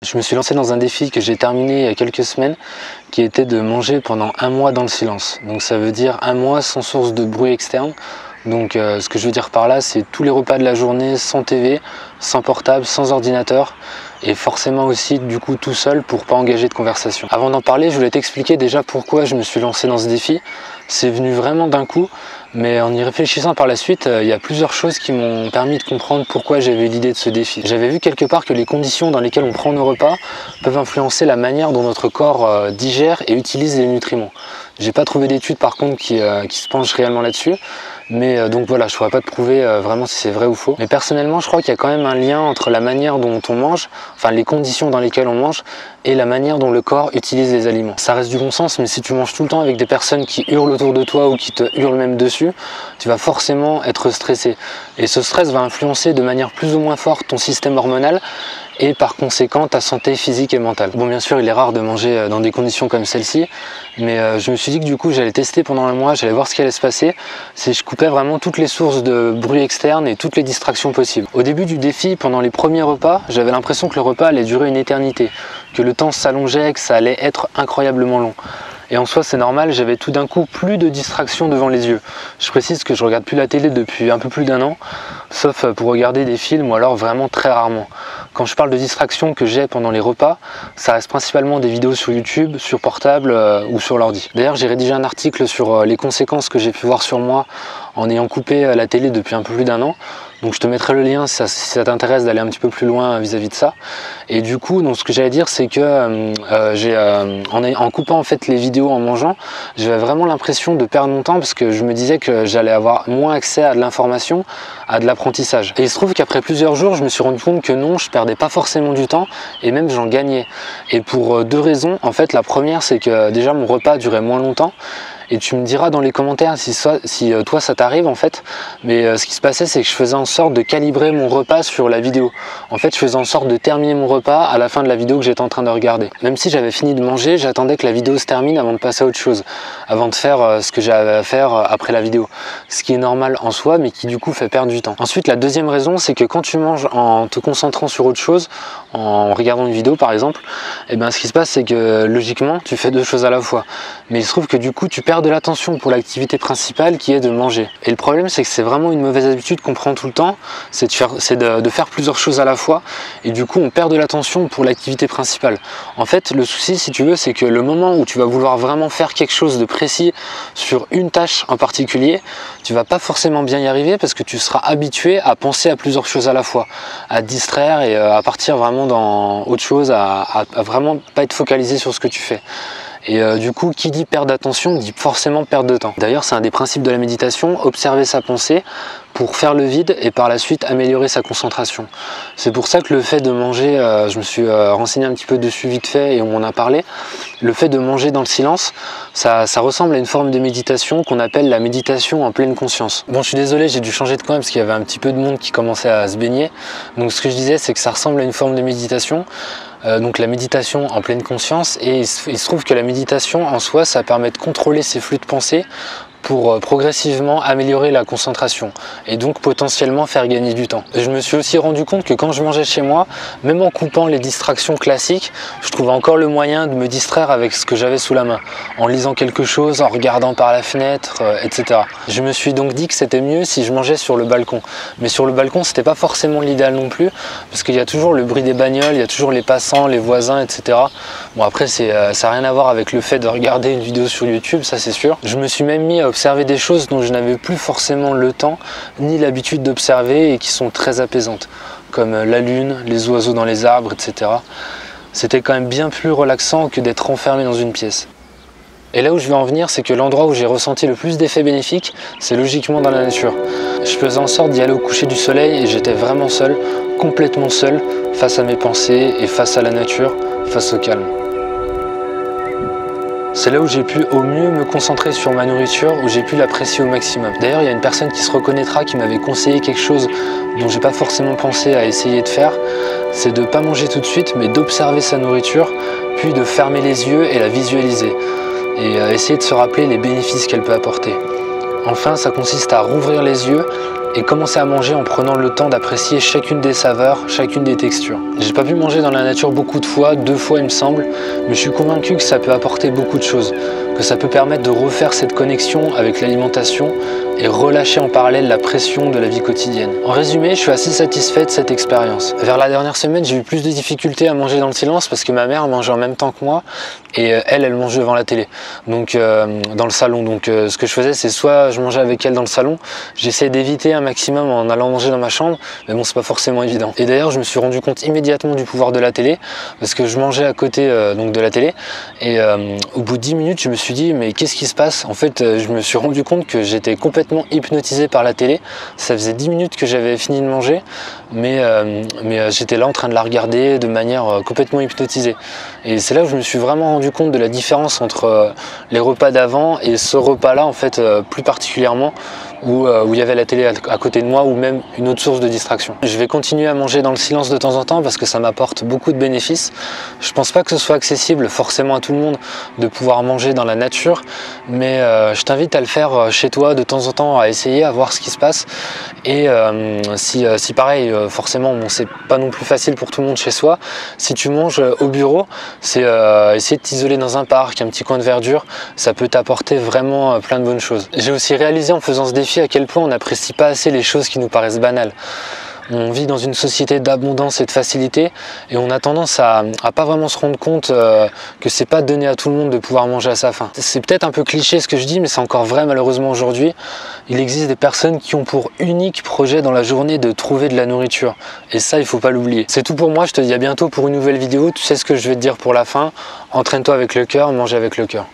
Je me suis lancé dans un défi que j'ai terminé il y a quelques semaines, qui était de manger pendant un mois dans le silence. Donc ça veut dire un mois sans source de bruit externe. Donc ce que je veux dire par là, c'est tous les repas de la journée sans TV, sans portable, sans ordinateur, et forcément aussi du coup tout seul pour pas engager de conversation. Avant d'en parler, je voulais t'expliquer déjà pourquoi je me suis lancé dans ce défi. C'est venu vraiment d'un coup, mais en y réfléchissant par la suite, il y a plusieurs choses qui m'ont permis de comprendre pourquoi j'avais eu l'idée de ce défi. J'avais vu quelque part que les conditions dans lesquelles on prend nos repas peuvent influencer la manière dont notre corps digère et utilise les nutriments. J'ai pas trouvé d'études par contre qui se penchent réellement là-dessus, mais donc voilà, je pourrais pas te prouver vraiment si c'est vrai ou faux. Mais personnellement, je crois qu'il y a quand même un lien entre la manière dont on mange, enfin les conditions dans lesquelles on mange, et la manière dont le corps utilise les aliments. Ça reste du bon sens, mais si tu manges tout le temps avec des personnes qui hurlent autour de toi ou qui te hurlent même dessus, tu vas forcément être stressé. Et ce stress va influencer de manière plus ou moins forte ton système hormonal et par conséquent ta santé physique et mentale. Bon, bien sûr, il est rare de manger dans des conditions comme celle-ci, mais je me suis dit que du coup j'allais tester pendant un mois, j'allais voir ce qui allait se passer si je coupais vraiment toutes les sources de bruit externe et toutes les distractions possibles. Au début du défi, pendant les premiers repas, j'avais l'impression que le repas allait durer une éternité, que le temps s'allongeait, que ça allait être incroyablement long. Et en soi c'est normal, j'avais tout d'un coup plus de distractions devant les yeux. Je précise que je regarde plus la télé depuis un peu plus d'un an, sauf pour regarder des films ou alors vraiment très rarement. Quand je parle de distractions que j'ai pendant les repas, ça reste principalement des vidéos sur YouTube, sur portable ou sur l'ordi. D'ailleurs j'ai rédigé un article sur les conséquences que j'ai pu voir sur moi en ayant coupé la télé depuis un peu plus d'un an. Donc je te mettrai le lien si ça t'intéresse d'aller un petit peu plus loin vis-à-vis de ça. Et du coup, donc, ce que j'allais dire, c'est que en coupant en fait les vidéos en mangeant, j'avais vraiment l'impression de perdre mon temps parce que je me disais que j'allais avoir moins accès à de l'information, à de l'apprentissage. Et il se trouve qu'après plusieurs jours, je me suis rendu compte que non, je perdais pas forcément du temps et même j'en gagnais. Et pour deux raisons. En fait, la première, c'est que déjà mon repas durait moins longtemps. Et tu me diras dans les commentaires si toi ça t'arrive en fait, mais ce qui se passait c'est que je faisais en sorte de calibrer mon repas sur la vidéo. En fait je faisais en sorte de terminer mon repas à la fin de la vidéo que j'étais en train de regarder. Même si j'avais fini de manger, j'attendais que la vidéo se termine avant de passer à autre chose, avant de faire ce que j'avais à faire après la vidéo. Ce qui est normal en soi mais qui du coup fait perdre du temps. Ensuite la deuxième raison c'est que quand tu manges en te concentrant sur autre chose, en regardant une vidéo par exemple, et ben ce qui se passe c'est que logiquement tu fais deux choses à la fois. Mais il se trouve que du coup tu perds de l'attention pour l'activité principale qui est de manger. Et le problème c'est que c'est vraiment une mauvaise habitude qu'on prend tout le temps, c'est de faire plusieurs choses à la fois et du coup on perd de l'attention pour l'activité principale. En fait le souci si tu veux c'est que le moment où tu vas vouloir vraiment faire quelque chose de précis sur une tâche en particulier, tu vas pas forcément bien y arriver parce que tu seras habitué à penser à plusieurs choses à la fois, à te distraire et à partir vraiment dans autre chose, à vraiment pas être focalisé sur ce que tu fais. Et du coup, qui dit perte d'attention dit forcément perte de temps. D'ailleurs, c'est un des principes de la méditation, observer sa pensée pour faire le vide et par la suite améliorer sa concentration. C'est pour ça que le fait de manger, je me suis renseigné un petit peu dessus vite fait et on m'en a parlé, le fait de manger dans le silence, ça ressemble à une forme de méditation qu'on appelle la méditation en pleine conscience. Bon, je suis désolé, j'ai dû changer de coin parce qu'il y avait un petit peu de monde qui commençait à se baigner. Donc ce que je disais, c'est que ça ressemble à une forme de méditation. Donc la méditation en pleine conscience, et il se trouve que la méditation en soi ça permet de contrôler ses flux de pensée pour progressivement améliorer la concentration et donc potentiellement faire gagner du temps. Et je me suis aussi rendu compte que quand je mangeais chez moi, même en coupant les distractions classiques, je trouvais encore le moyen de me distraire avec ce que j'avais sous la main, en lisant quelque chose, en regardant par la fenêtre, etc. Je me suis donc dit que c'était mieux si je mangeais sur le balcon. Mais sur le balcon, c'était pas forcément l'idéal non plus, parce qu'il y a toujours le bruit des bagnoles, il y a toujours les passants, les voisins, etc. Bon après, ça n'a rien à voir avec le fait de regarder une vidéo sur YouTube, ça c'est sûr. Je me suis même mis à observer des choses dont je n'avais plus forcément le temps ni l'habitude d'observer et qui sont très apaisantes, comme la lune, les oiseaux dans les arbres, etc. C'était quand même bien plus relaxant que d'être enfermé dans une pièce. Et là où je veux en venir, c'est que l'endroit où j'ai ressenti le plus d'effets bénéfiques, c'est logiquement dans la nature. Je faisais en sorte d'y aller au coucher du soleil et j'étais vraiment seul, complètement seul, face à mes pensées et face à la nature, face au calme. C'est là où j'ai pu au mieux me concentrer sur ma nourriture, où j'ai pu l'apprécier au maximum. D'ailleurs, il y a une personne qui se reconnaîtra qui m'avait conseillé quelque chose dont j'ai pas forcément pensé à essayer de faire, c'est de ne pas manger tout de suite, mais d'observer sa nourriture, puis de fermer les yeux et la visualiser, et essayer de se rappeler les bénéfices qu'elle peut apporter. Enfin, ça consiste à rouvrir les yeux et commencer à manger en prenant le temps d'apprécier chacune des saveurs, chacune des textures. J'ai pas pu manger dans la nature beaucoup de fois, 2 fois il me semble, mais je suis convaincu que ça peut apporter beaucoup de choses, que ça peut permettre de refaire cette connexion avec l'alimentation et relâcher en parallèle la pression de la vie quotidienne. En résumé, je suis assez satisfait de cette expérience. Vers la dernière semaine, j'ai eu plus de difficultés à manger dans le silence parce que ma mère mangeait en même temps que moi et elle mange devant la télé, donc dans le salon. Donc ce que je faisais, c'est soit je mangeais avec elle dans le salon, j'essayais d'éviter un maximum en allant manger dans ma chambre, mais bon, c'est pas forcément évident. Et d'ailleurs, je me suis rendu compte immédiatement du pouvoir de la télé parce que je mangeais à côté donc de la télé et au bout de 10 minutes, je me suis dit mais qu'est-ce qui se passe? En fait, je me suis rendu compte que j'étais complètement hypnotisé par la télé. Ça faisait 10 minutes que j'avais fini de manger, mais j'étais là en train de la regarder de manière complètement hypnotisée. Et c'est là où je me suis vraiment rendu compte de la différence entre les repas d'avant et ce repas-là, en fait, plus particulièrement, où il y avait la télé à côté de moi ou même une autre source de distraction. Je vais continuer à manger dans le silence de temps en temps parce que ça m'apporte beaucoup de bénéfices. Je pense pas que ce soit accessible forcément à tout le monde de pouvoir manger dans la nature, mais je t'invite à le faire chez toi de temps en temps, à essayer, à voir ce qui se passe. Et si pareil, forcément, bon, c'est pas non plus facile pour tout le monde chez soi, si tu manges au bureau, c'est essayer de t'isoler dans un parc, un petit coin de verdure, ça peut t'apporter vraiment plein de bonnes choses. J'ai aussi réalisé en faisant ce défi à quel point on n'apprécie pas assez les choses qui nous paraissent banales. On vit dans une société d'abondance et de facilité et on a tendance à pas vraiment se rendre compte que c'est pas donné à tout le monde de pouvoir manger à sa faim. C'est peut-être un peu cliché ce que je dis, mais c'est encore vrai malheureusement aujourd'hui. Il existe des personnes qui ont pour unique projet dans la journée de trouver de la nourriture. Et ça, il faut pas l'oublier. C'est tout pour moi, je te dis à bientôt pour une nouvelle vidéo. Tu sais ce que je vais te dire pour la fin. Entraîne-toi avec le cœur, mange avec le cœur.